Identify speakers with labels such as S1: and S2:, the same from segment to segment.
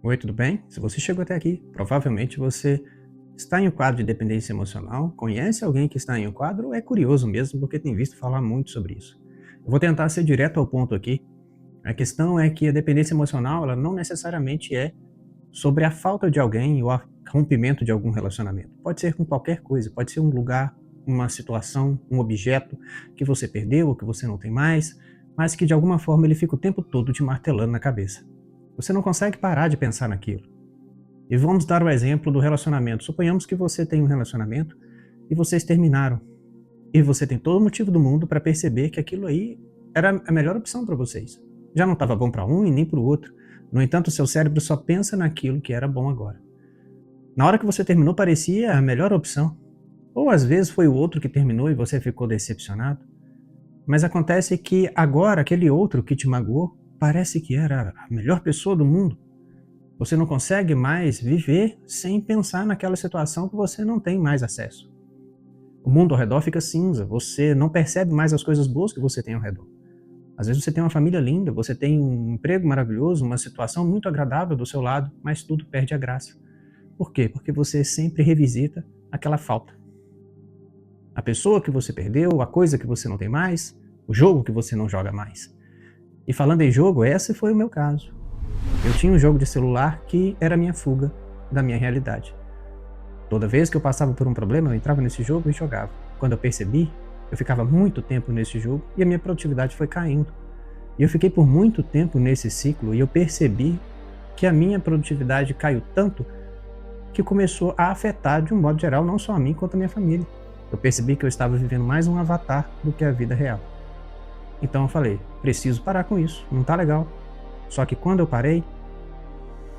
S1: Oi, tudo bem? Se você chegou até aqui, provavelmente você está em um quadro de dependência emocional, conhece alguém que está em um quadro ou é curioso mesmo porque tem visto falar muito sobre isso. Eu vou tentar ser direto ao ponto aqui. A questão é que a dependência emocional, ela não necessariamente é sobre a falta de alguém ou o rompimento de algum relacionamento. Pode ser com qualquer coisa, pode ser um lugar, uma situação, um objeto que você perdeu ou que você não tem mais, mas que de alguma forma ele fica o tempo todo te martelando na cabeça. Você não consegue parar de pensar naquilo. E vamos dar o exemplo do relacionamento. Suponhamos que você tem um relacionamento e vocês terminaram. E você tem todo o motivo do mundo para perceber que aquilo aí era a melhor opção para vocês. Já não estava bom para um e nem para o outro. No entanto, o seu cérebro só pensa naquilo que era bom agora. Na hora que você terminou, parecia a melhor opção. Ou às vezes foi o outro que terminou e você ficou decepcionado. Mas acontece que agora aquele outro que te magoou parece que era a melhor pessoa do mundo. Você não consegue mais viver sem pensar naquela situação que você não tem mais acesso. O mundo ao redor fica cinza, você não percebe mais as coisas boas que você tem ao redor. Às vezes você tem uma família linda, você tem um emprego maravilhoso, uma situação muito agradável do seu lado, mas tudo perde a graça. Por quê? Porque você sempre revisita aquela falta. A pessoa que você perdeu, a coisa que você não tem mais, o jogo que você não joga mais. E falando em jogo, esse foi o meu caso. Eu tinha um jogo de celular que era a minha fuga da minha realidade. Toda vez que eu passava por um problema, eu entrava nesse jogo e jogava. Quando eu percebi, eu ficava muito tempo nesse jogo e a minha produtividade foi caindo. E eu fiquei por muito tempo nesse ciclo e eu percebi que a minha produtividade caiu tanto que começou a afetar de um modo geral não só a mim quanto a minha família. Eu percebi que eu estava vivendo mais um avatar do que a vida real. Então eu falei, preciso parar com isso, não tá legal. Só que quando eu parei,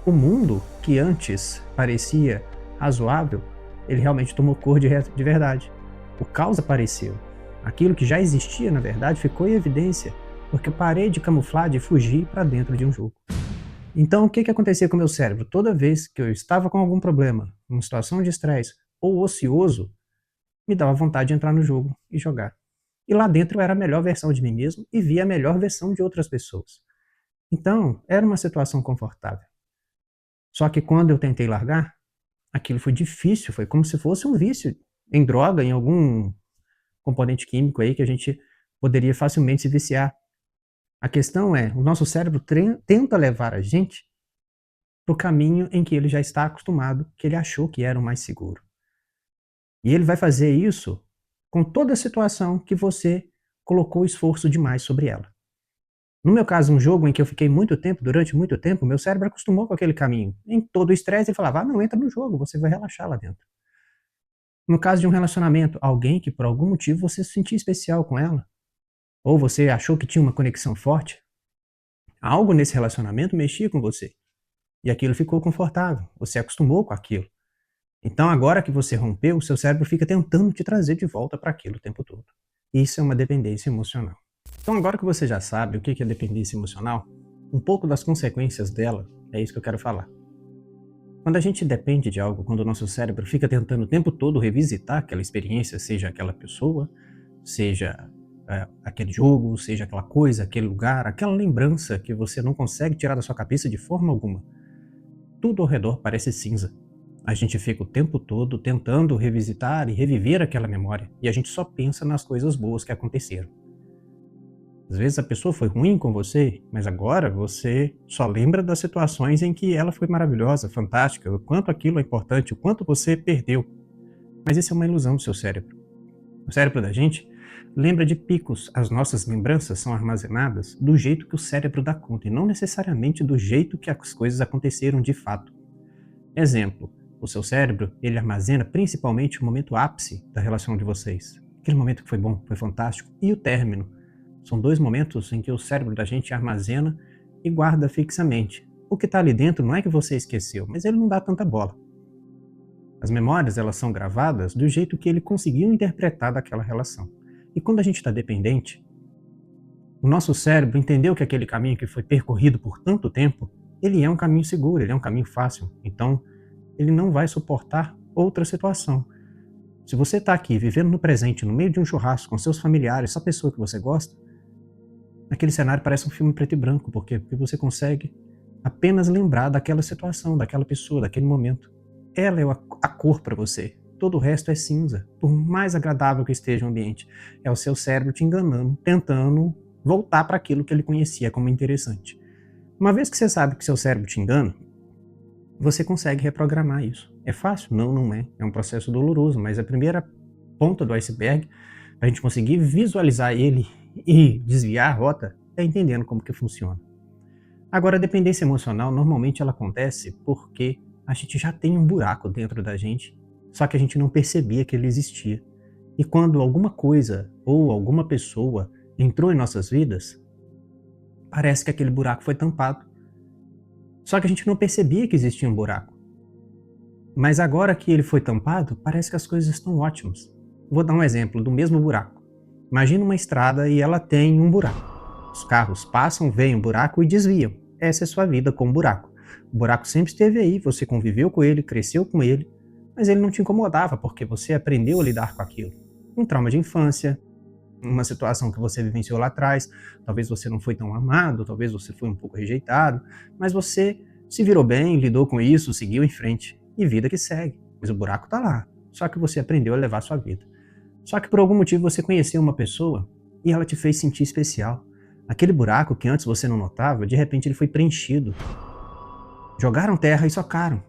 S1: o mundo que antes parecia razoável, ele realmente tomou cor de verdade. O caos apareceu. Aquilo que já existia, na verdade, ficou em evidência, porque eu parei de camuflar, de fugir para dentro de um jogo. Então, o que acontecia com o meu cérebro? Toda vez que eu estava com algum problema, uma situação de estresse ou ocioso, me dava vontade de entrar no jogo e jogar. E lá dentro eu era a melhor versão de mim mesmo e via a melhor versão de outras pessoas. Então, era uma situação confortável. Só que quando eu tentei largar, aquilo foi difícil, foi como se fosse um vício em droga, em algum componente químico aí que a gente poderia facilmente se viciar. A questão é, o nosso cérebro tenta levar a gente para o caminho em que ele já está acostumado, que ele achou que era o mais seguro. E ele vai fazer isso com toda a situação que você colocou esforço demais sobre ela. No meu caso, um jogo em que eu fiquei muito tempo, durante muito tempo, meu cérebro acostumou com aquele caminho. Em todo o estresse, ele falava, não, entra no jogo, você vai relaxar lá dentro. No caso de um relacionamento, alguém que por algum motivo você se sentia especial com ela, ou você achou que tinha uma conexão forte, algo nesse relacionamento mexia com você. E aquilo ficou confortável, você acostumou com aquilo. Então agora que você rompeu, o seu cérebro fica tentando te trazer de volta para aquilo o tempo todo. Isso é uma dependência emocional. Então agora que você já sabe o que é dependência emocional, um pouco das consequências dela, é isso que eu quero falar. Quando a gente depende de algo, quando o nosso cérebro fica tentando o tempo todo revisitar aquela experiência, seja aquela pessoa, seja aquele jogo, seja aquela coisa, aquele lugar, aquela lembrança que você não consegue tirar da sua cabeça de forma alguma, tudo ao redor parece cinza. A gente fica o tempo todo tentando revisitar e reviver aquela memória, e a gente só pensa nas coisas boas que aconteceram. Às vezes a pessoa foi ruim com você, mas agora você só lembra das situações em que ela foi maravilhosa, fantástica, o quanto aquilo é importante, o quanto você perdeu. Mas isso é uma ilusão do seu cérebro. O cérebro da gente lembra de picos. As nossas lembranças são armazenadas do jeito que o cérebro dá conta, e não necessariamente do jeito que as coisas aconteceram de fato. Exemplo, o seu cérebro, ele armazena principalmente o momento ápice da relação de vocês. Aquele momento que foi bom, foi fantástico, e o término. São dois momentos em que o cérebro da gente armazena e guarda fixamente. O que está ali dentro não é que você esqueceu, mas ele não dá tanta bola. As memórias, elas são gravadas do jeito que ele conseguiu interpretar daquela relação. E quando a gente está dependente, o nosso cérebro entendeu que aquele caminho que foi percorrido por tanto tempo, ele é um caminho seguro, ele é um caminho fácil. Então, ele não vai suportar outra situação. Se você está aqui vivendo no presente, no meio de um churrasco com seus familiares, essa pessoa que você gosta, aquele cenário parece um filme preto e branco. Por quê? Porque você consegue Apenas lembrar daquela situação, daquela pessoa, daquele momento. Ela é a cor para você. Todo o resto é cinza. Por mais agradável que esteja o ambiente, é o seu cérebro te enganando, tentando voltar para aquilo que ele conhecia como interessante. Uma vez que você sabe que seu cérebro te engana, você consegue reprogramar isso. É fácil? Não, não é. É um processo doloroso, mas a primeira ponta do iceberg, para a gente conseguir visualizar ele e desviar a rota, é entendendo como que funciona. Agora, a dependência emocional, normalmente ela acontece porque a gente já tem um buraco dentro da gente, só que a gente não percebia que ele existia. E quando alguma coisa ou alguma pessoa entrou em nossas vidas, parece que aquele buraco foi tampado. Só que a gente não percebia que existia um buraco. Mas agora que ele foi tampado, parece que as coisas estão ótimas. Vou dar um exemplo do mesmo buraco. Imagina uma estrada e ela tem um buraco. Os carros passam, veem o buraco e desviam. Essa é a sua vida com o buraco. O buraco sempre esteve aí, você conviveu com ele, cresceu com ele, mas ele não te incomodava porque você aprendeu a lidar com aquilo. Um trauma de infância, uma situação que você vivenciou lá atrás, talvez você não foi tão amado, talvez você foi um pouco rejeitado, mas você se virou bem, lidou com isso, seguiu em frente, e vida que segue. Mas o buraco tá lá, só que você aprendeu a levar a sua vida. Só que por algum motivo você conheceu uma pessoa e ela te fez sentir especial. Aquele buraco que antes você não notava, de repente ele foi preenchido. Jogaram terra e socaram.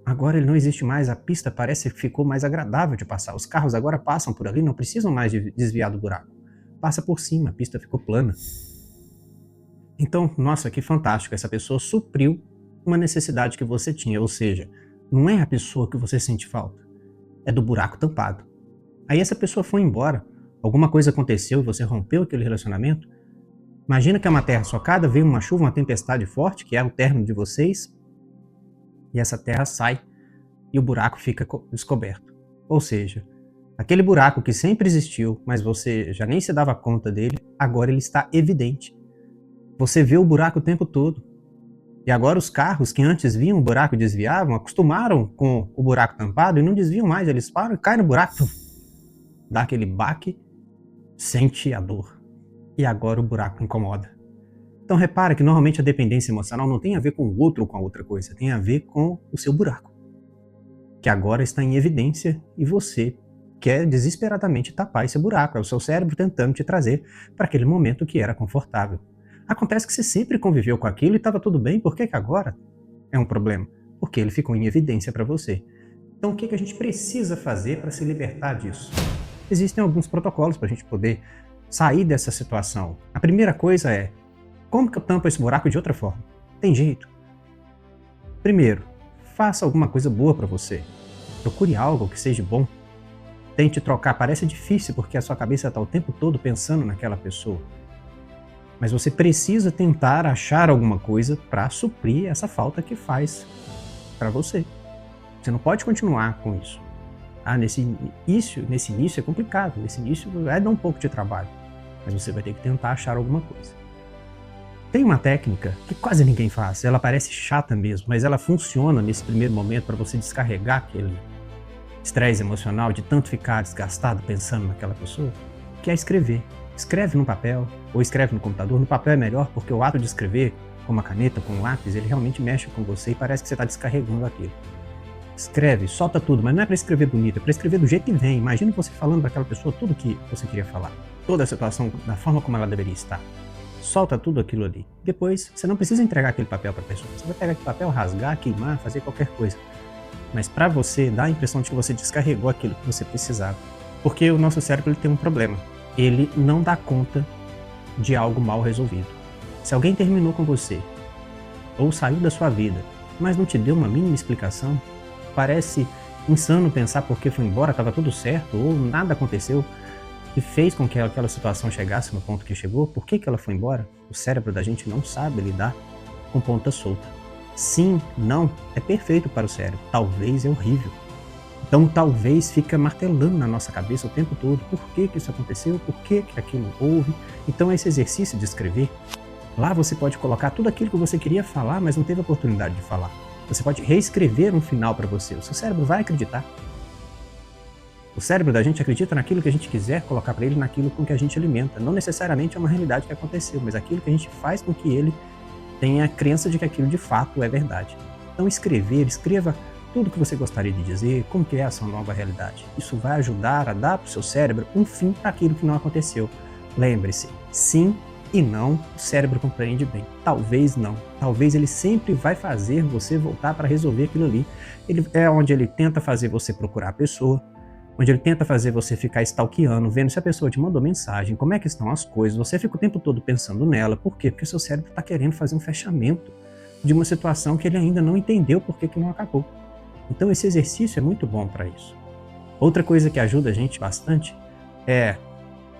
S1: Agora ele não existe mais, a pista parece que ficou mais agradável de passar. Os carros agora passam por ali, não precisam mais de desviar do buraco. Passa por cima, a pista ficou plana. Então, nossa, que fantástico, essa pessoa supriu uma necessidade que você tinha, ou seja, não é a pessoa que você sente falta, é do buraco tampado. Aí essa pessoa foi embora, alguma coisa aconteceu e você rompeu aquele relacionamento. Imagina que é uma terra socada, veio uma chuva, uma tempestade forte, que é o término de vocês, e essa terra sai e o buraco fica descoberto. Ou seja, aquele buraco que sempre existiu, mas você já nem se dava conta dele, agora ele está evidente. Você vê o buraco o tempo todo. E agora os carros que antes viam o buraco e desviavam, acostumaram com o buraco tampado e não desviam mais, eles param e caem no buraco. Dá aquele baque, sente a dor. E agora o buraco incomoda. Então repara que normalmente a dependência emocional não tem a ver com o outro ou com a outra coisa, tem a ver com o seu buraco, que agora está em evidência e você quer desesperadamente tapar esse buraco. É o seu cérebro tentando te trazer para aquele momento que era confortável. Acontece que você sempre conviveu com aquilo e estava tudo bem, por que agora é um problema? Porque ele ficou em evidência para você. Então o que a gente precisa fazer para se libertar disso? Existem alguns protocolos para a gente poder sair dessa situação. A primeira coisa é, como que eu tampo esse buraco de outra forma? Tem jeito. Primeiro, faça alguma coisa boa para você. Procure algo que seja bom. Tente trocar, parece difícil porque a sua cabeça está o tempo todo pensando naquela pessoa. Mas você precisa tentar achar alguma coisa para suprir essa falta que faz para você. Você não pode continuar com isso. Nesse início é complicado, nesse início vai dar um pouco de trabalho, mas você vai ter que tentar achar alguma coisa. Tem uma técnica que quase ninguém faz, ela parece chata mesmo, mas ela funciona nesse primeiro momento para você descarregar aquele estresse emocional de tanto ficar desgastado pensando naquela pessoa, que é escrever. Escreve no papel ou escreve no computador. No papel é melhor porque o ato de escrever com uma caneta, com um lápis, ele realmente mexe com você e parece que você está descarregando aquilo. Escreve, solta tudo, mas não é para escrever bonito, é para escrever do jeito que vem. Imagina você falando para aquela pessoa tudo que você queria falar, toda a situação da forma como ela deveria estar. Solta tudo aquilo ali. Depois, você não precisa entregar aquele papel para a pessoa. Você vai pegar aquele papel, rasgar, queimar, fazer qualquer coisa. Mas para você, dá a impressão de que você descarregou aquilo que você precisava. Porque o nosso cérebro ele tem um problema. Ele não dá conta de algo mal resolvido. Se alguém terminou com você, ou saiu da sua vida, mas não te deu uma mínima explicação, parece insano pensar porque foi embora, estava tudo certo, ou nada aconteceu, que fez com que aquela situação chegasse no ponto que chegou. Por que ela foi embora? O cérebro da gente não sabe lidar com ponta solta. Sim, não, é perfeito para o cérebro, talvez é horrível. Então talvez fica martelando na nossa cabeça o tempo todo, por que isso aconteceu, por que aquilo houve. Então esse exercício de escrever, lá você pode colocar tudo aquilo que você queria falar, mas não teve a oportunidade de falar. Você pode reescrever um final para você, o seu cérebro vai acreditar. O cérebro da gente acredita naquilo que a gente quiser colocar para ele, naquilo com que a gente alimenta. Não necessariamente é uma realidade que aconteceu, mas aquilo que a gente faz com que ele tem a crença de que aquilo de fato é verdade. Então escreva tudo o que você gostaria de dizer, como que é essa nova realidade. Isso vai ajudar a dar para o seu cérebro um fim para aquilo que não aconteceu. Lembre-se, sim e não, o cérebro compreende bem. Talvez não. Talvez ele sempre vai fazer você voltar para resolver aquilo ali. Ele é onde ele tenta fazer você procurar a pessoa, onde ele tenta fazer você ficar stalkeando, vendo se a pessoa te mandou mensagem, como é que estão as coisas, você fica o tempo todo pensando nela. Por quê? Porque seu cérebro está querendo fazer um fechamento de uma situação que ele ainda não entendeu por que não acabou. Então esse exercício é muito bom para isso. Outra coisa que ajuda a gente bastante é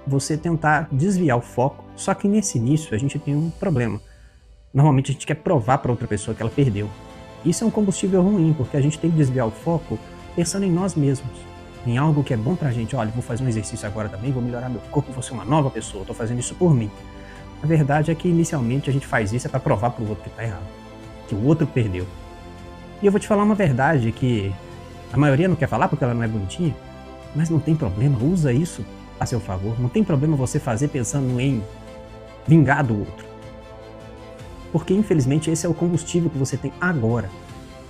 S1: você tentar desviar o foco, só que nesse início a gente tem um problema. Normalmente a gente quer provar para outra pessoa que ela perdeu. Isso é um combustível ruim, porque a gente tem que desviar o foco pensando em nós mesmos, em algo que é bom pra gente. Olha, vou fazer um exercício agora também, vou melhorar meu corpo, vou ser uma nova pessoa, tô fazendo isso por mim. A verdade é que inicialmente a gente faz isso para provar pro outro que tá errado, que o outro perdeu. E eu vou te falar uma verdade que a maioria não quer falar porque ela não é bonitinha, mas não tem problema, usa isso a seu favor. Não tem problema você fazer pensando em vingar do outro. Porque infelizmente esse é o combustível que você tem agora.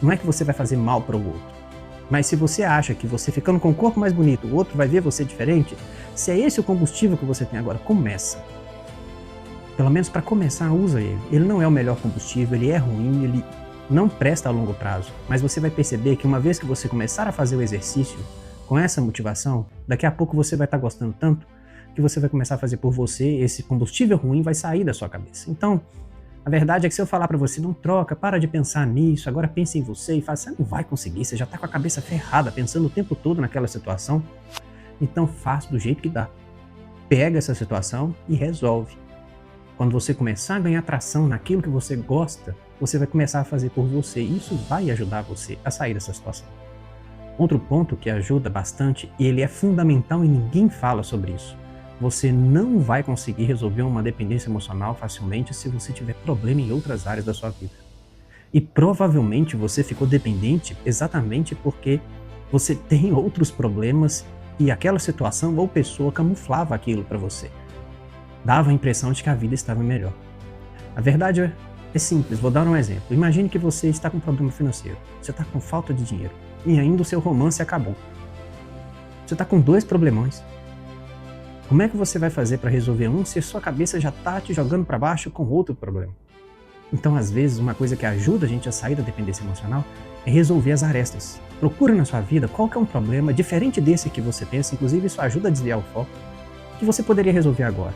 S1: Não é que você vai fazer mal para o outro. Mas se você acha que você ficando com o corpo mais bonito, o outro vai ver você diferente, se é esse o combustível que você tem agora, começa. Pelo menos para começar, usa ele. Ele não é o melhor combustível, ele é ruim, ele não presta a longo prazo. Mas você vai perceber que uma vez que você começar a fazer o exercício com essa motivação, daqui a pouco você vai estar gostando tanto que você vai começar a fazer por você, esse combustível ruim vai sair da sua cabeça. Então, a verdade é que se eu falar pra você, não troca, para de pensar nisso, agora pense em você e faça, você não vai conseguir, você já tá com a cabeça ferrada, pensando o tempo todo naquela situação, então faça do jeito que dá. Pega essa situação e resolve. Quando você começar a ganhar tração naquilo que você gosta, você vai começar a fazer por você e isso vai ajudar você a sair dessa situação. Outro ponto que ajuda bastante, e ele é fundamental e ninguém fala sobre isso. Você não vai conseguir resolver uma dependência emocional facilmente se você tiver problema em outras áreas da sua vida. E provavelmente você ficou dependente exatamente porque você tem outros problemas e aquela situação ou pessoa camuflava aquilo para você. Dava a impressão de que a vida estava melhor. A verdade é simples, vou dar um exemplo. Imagine que você está com um problema financeiro, você está com falta de dinheiro e ainda o seu romance acabou. Você está com 2 problemões. Como é que você vai fazer para resolver um se a sua cabeça já está te jogando para baixo com outro problema? Então, às vezes, uma coisa que ajuda a gente a sair da dependência emocional é resolver as arestas. Procura na sua vida qual que é um problema diferente desse que você pensa, inclusive isso ajuda a desviar o foco, que você poderia resolver agora.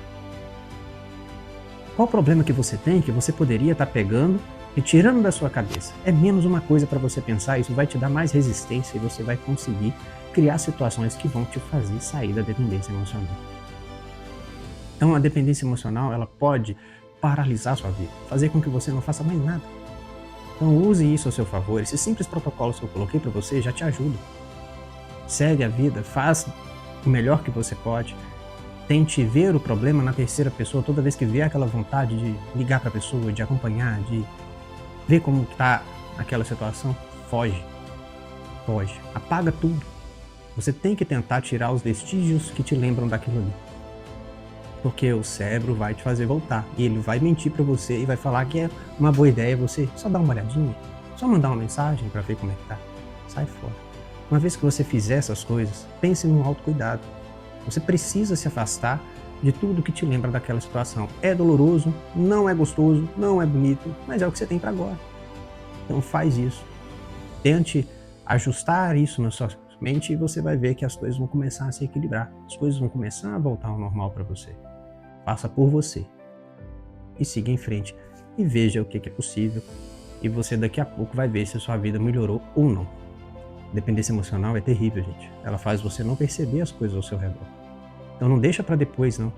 S1: Qual problema que você tem que você poderia estar pegando e tirando da sua cabeça? É menos uma coisa para você pensar, isso vai te dar mais resistência e você vai conseguir criar situações que vão te fazer sair da dependência emocional. Então a dependência emocional, ela pode paralisar a sua vida, fazer com que você não faça mais nada. Então use isso a seu favor, esses simples protocolos que eu coloquei para você já te ajudam. Segue a vida, faz o melhor que você pode, tente ver o problema na terceira pessoa toda vez que vier aquela vontade de ligar para a pessoa, de acompanhar, de ver como está aquela situação, foge, apaga tudo. Você tem que tentar tirar os vestígios que te lembram daquilo ali. Porque o cérebro vai te fazer voltar e ele vai mentir para você e vai falar que é uma boa ideia você só dar uma olhadinha, só mandar uma mensagem para ver como é que tá. Sai fora. Uma vez que você fizer essas coisas, pense no autocuidado. Você precisa se afastar de tudo que te lembra daquela situação. É doloroso, não é gostoso, não é bonito, mas é o que você tem para agora. Então faz isso. Tente ajustar isso na sua mente e você vai ver que as coisas vão começar a se equilibrar. As coisas vão começar a voltar ao normal para você. Faça por você. E siga em frente. E veja o que é possível. E você daqui a pouco vai ver se a sua vida melhorou ou não. Dependência emocional é terrível, gente. Ela faz você não perceber as coisas ao seu redor. Então não deixa para depois, não.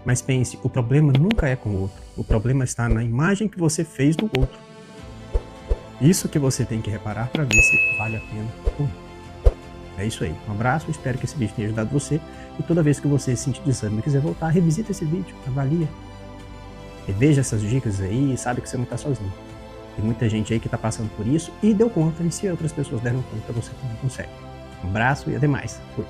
S1: Mas pense, o problema nunca é com o outro. O problema está na imagem que você fez do outro. Isso que você tem que reparar para ver se vale a pena ou não. É isso aí. Um abraço, espero que esse vídeo tenha ajudado você. E toda vez que você se sentir desânimo e quiser voltar, revisita esse vídeo, avalia. Reveja essas dicas aí e sabe que você não está sozinho. Tem muita gente aí que está passando por isso e deu conta. E se outras pessoas deram conta, você também consegue. Um abraço e até mais. Fui.